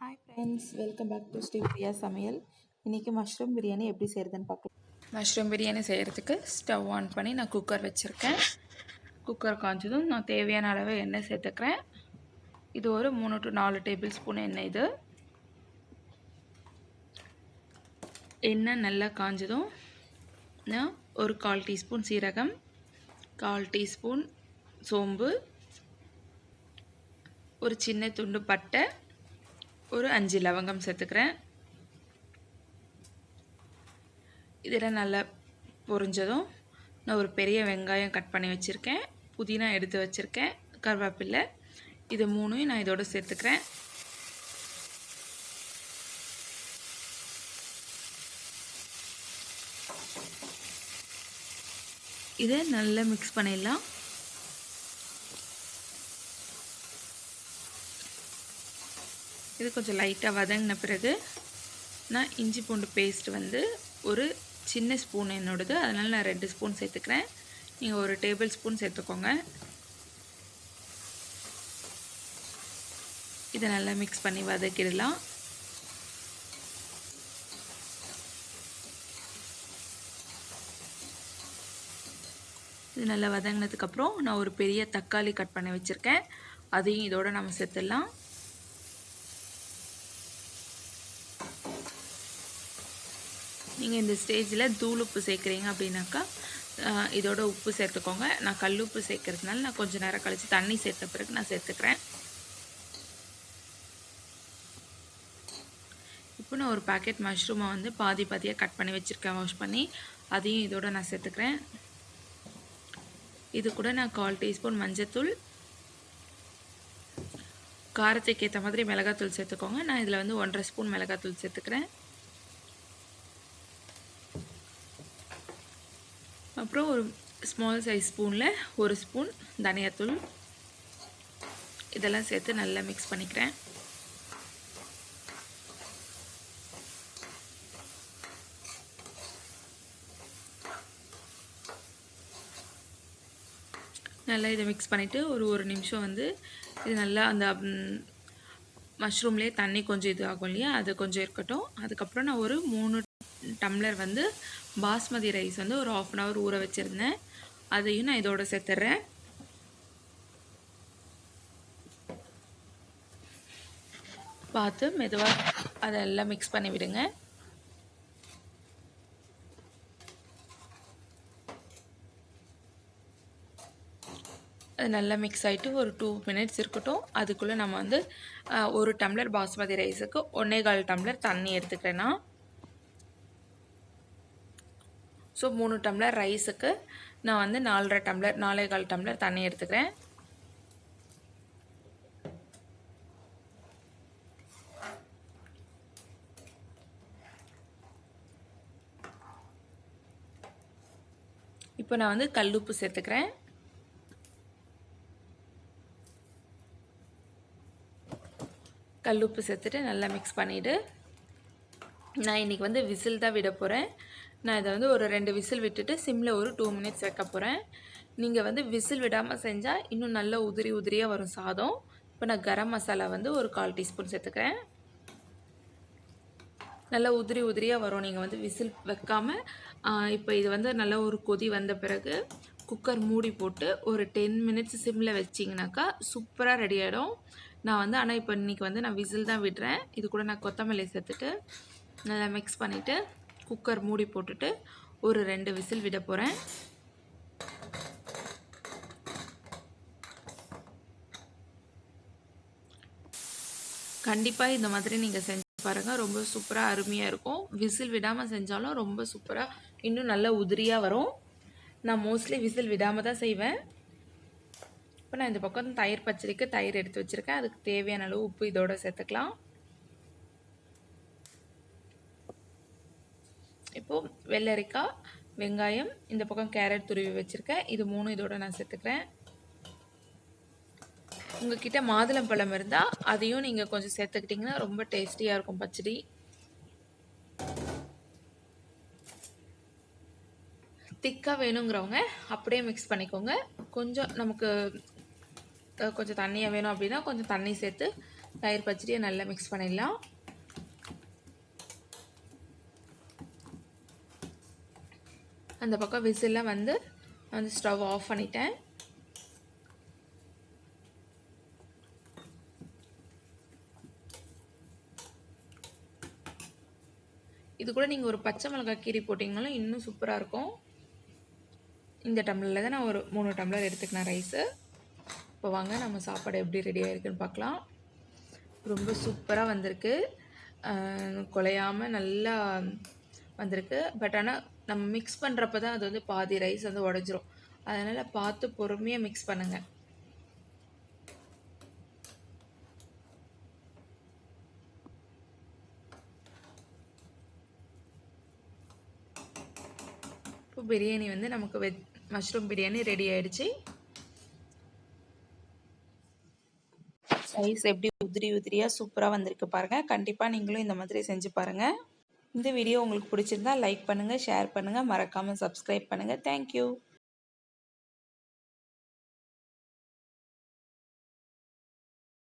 Hi friends, welcome back to Sri Priya சமையல். இன்றைக்கி mushroom biryani எப்படி செய்கிறதுன்னு பார்க்கலாம். மஷ்ரூம் பிரியாணி செய்கிறதுக்கு ஸ்டவ் ஆன் பண்ணி நான் குக்கர் வச்சுருக்கேன். குக்கர் காய்ச்சதும் நான் தேவையான அளவு எண்ணெய் சேர்த்துக்கிறேன். இது ஒரு 3 to 4 டேபிள் ஸ்பூன் எண்ணெய். இது எண்ணெய் நல்லா காய்ச்சதும் நான் ஒரு 1/4 டீஸ்பூன் சீரகம், 1/4 டீஸ்பூன் சோம்பு, ஒரு சின்ன துண்டு பட்டை, ஒரு 5 லவங்கம் சேர்த்துக்கிறேன். இதெல்லாம் நல்லா பொரிஞ்சதும் நான் ஒரு பெரிய வெங்காயம் கட் பண்ணி வச்சுருக்கேன், புதினா எடுத்து வச்சுருக்கேன், கருவேப்பிலை, இது மூணையும் நான் இதோடு சேர்த்துக்கிறேன். இதை நல்லா மிக்ஸ் பண்ணிடலாம். இது கொஞ்சம் லைட்டாக வதங்கின பிறகு நான் இஞ்சி பூண்டு பேஸ்ட் ஒரு சின்ன ஸ்பூன் என்னோடது, அதனால் நான் 2 ஸ்பூன் சேர்த்துக்கிறேன். நீங்கள் ஒரு டேபிள் ஸ்பூன் சேர்த்துக்கோங்க. இதை நல்லா மிக்ஸ் பண்ணி வதக்கிடலாம். இது நல்லா வதங்கினதுக்கப்புறம் நான் ஒரு பெரிய தக்காளி கட் பண்ணி வச்சுருக்கேன், அதையும் இதோடு நம்ம சேர்த்துடலாம். நீங்கள் இந்த ஸ்டேஜில் தூள் உப்பு சேர்க்குறீங்க அப்படின்னாக்கா இதோட உப்பு சேர்த்துக்கோங்க. நான் கல் உப்பு சேர்க்கறதுனால நான் கொஞ்சம் நேரம் கழித்து தண்ணி சேர்த்த பிறகு நான் சேர்த்துக்கிறேன். இப்போ நான் ஒரு பேக்கெட் மஷ்ரூமை பாதி பாதியாக கட் பண்ணி வச்சுருக்கேன், வாஷ் பண்ணி. அதையும் இதோட நான் சேர்த்துக்கிறேன். இது கூட நான் 1/4 டீஸ்பூன் மஞ்சத்தூள், காரத்துக்கு ஏற்ற மாதிரி மிளகாத்தூள் சேர்த்துக்கோங்க. நான் இதில் 1.5 ஸ்பூன் மிளகாத்தூள் சேர்த்துக்கிறேன். அப்புறம் ஒரு ஸ்மால் சைஸ் ஸ்பூனில் 1 ஸ்பூன் தனியாத்தூள், இதெல்லாம் சேர்த்து நல்லா மிக்ஸ் பண்ணிக்கிறேன். நல்லா இதை மிக்ஸ் பண்ணிவிட்டு ஒரு நிமிஷம் இது நல்லா அந்த மஷ்ரூம்லேயே தண்ணி கொஞ்சம் இது ஆகும் இல்லையா, அது கொஞ்சம் இருக்கட்டும். அதுக்கப்புறம் நான் ஒரு 3 டம்ளர் பாஸ்மதி ரைஸ் ஒரு 1/2 அன் ஹவர் ஊற வச்சுருந்தேன், அதையும் நான் இதோட சேர்த்துட்றேன். பார்த்து மெதுவாக அதெல்லாம் மிக்ஸ் பண்ணி விடுங்க. அது நல்லா மிக்ஸ் ஆகிட்டு ஒரு 2 மினிட்ஸ் இருக்கட்டும். அதுக்குள்ளே நம்ம 1 டம்ளர் பாஸ்மதி ரைஸுக்கு 1.25 டம்ளர் தண்ணி எடுத்துக்கிறேன்னா. ஸோ 3 டம்ளர் ரைஸுக்கு நான் 4.5 டம்ளர் 4.25 டம்ளர் தண்ணி எடுத்துக்கிறேன். இப்போ நான் கல்லுப்பு சேர்த்துக்கிறேன். கல்லுப்பு சேர்த்துட்டு நல்லா மிக்ஸ் பண்ணிவிட்டு நான் இன்றைக்கி விசில் தான் விட போகிறேன். நான் இதை ஒரு 2 விசில் விட்டுட்டு சிம்மில் ஒரு 2 மினிட்ஸ் வைக்க போகிறேன். நீங்கள் விசில் விடாமல் செஞ்சால் இன்னும் நல்லா உதிரியாக வரும் சாதம். இப்போ நான் கரம் மசாலா ஒரு 1/4 டீஸ்பூன் சேர்த்துக்கிறேன். நல்லா உதிரியாக வரும் நீங்கள் விசில் வைக்காமல். இப்போ இது நல்லா ஒரு கொதி வந்த பிறகு குக்கர் மூடி போட்டு ஒரு 10 மினிட்ஸ் சிம்மில் வச்சிங்கனாக்கா சூப்பராக ரெடி ஆகிடும். நான் ஆனால் இப்போ இன்றைக்கி நான் விசில் தான் விடுறேன். இது கூட நான் கொத்தமல்லி சேர்த்துட்டு நல்லா மிக்ஸ் பண்ணிவிட்டு குக்கர் மூடி போட்டுட்டு ஒரு 2 விசில் விட போகிறேன். கண்டிப்பாக இந்த மாதிரி நீங்கள் செஞ்சு பாருங்கள், ரொம்ப சூப்பராக அருமையாக இருக்கும். விசில் விடாமல் செஞ்சாலும் ரொம்ப சூப்பராக இன்னும் நல்லா உதிரியாக வரும். நான் மோஸ்ட்லி விசில் விடாமல் தான் செய்வேன். இப்போ நான் இந்த பக்கம் தயிர் பச்சடிக்கு தயிர் எடுத்து வச்சுருக்கேன், அதுக்கு தேவையான அளவு உப்பு இதோட சேர்த்துக்கலாம். இப்போது வெள்ளரிக்காய், வெங்காயம், இந்த பக்கம் கேரட் துருவி வச்சுருக்கேன், இது 3 இதோட நான் சேர்த்துக்கிறேன். உங்கள்கிட்ட மாதுளம்பழம் இருந்தால் அதையும் நீங்கள் கொஞ்சம் சேர்த்துக்கிட்டிங்கன்னா ரொம்ப டேஸ்டியாக இருக்கும் பச்சடி. திக்காக வேணுங்கிறவங்க அப்படியே மிக்ஸ் பண்ணிக்கோங்க. கொஞ்சம் நமக்கு கொஞ்சம் தண்ணியாக வேணும் அப்படின்னா கொஞ்சம் தண்ணி சேர்த்து தயிர் பச்சடியை நல்லா மிக்ஸ் பண்ணிடலாம். அந்த பக்கம் விசில்லாம் வந்து ஸ்டவ் ஆஃப் பண்ணிட்டேன். இது கூட நீங்கள் ஒரு பச்சை மிளகாய் கீரி போட்டிங்கனாலும் இன்னும் சூப்பராக இருக்கும். இந்த டம்ளரில் தான் நான் ஒரு 3 டம்ளர் எடுத்துக்கினேன் ரைஸு. இப்போ வாங்க நம்ம சாப்பாடு எப்படி ரெடி ஆகிருக்குன்னு பார்க்கலாம். ரொம்ப சூப்பராக வந்திருக்கு, குலையாமல் நல்லா வந்திருக்கு. பட் ஆனால் நம்ம மிக்ஸ் பண்ணுறப்ப தான் அது வந்து பாதி ரைஸ் வந்து உடஞ்சிரும். அதனால் பார்த்து பொறுமையாக மிக்ஸ் பண்ணுங்கள். இப்போ பிரியாணி வந்து நமக்கு மஷ்ரூம் பிரியாணி ரெடி ஆகிடுச்சு. ரைஸ் எப்படி உதிரி உதிரியாக சூப்பராக வந்திருக்கு பாருங்கள். கண்டிப்பாக நீங்களும் இந்த மாதிரி செஞ்சு பாருங்கள். இந்த வீடியோ உங்களுக்கு பிடிச்சிருந்தா லைக் பண்ணுங்கள், ஷேர் பண்ணுங்கள், மறக்காமல் சப்ஸ்கிரைப் பண்ணுங்கள். தேங்க்யூ.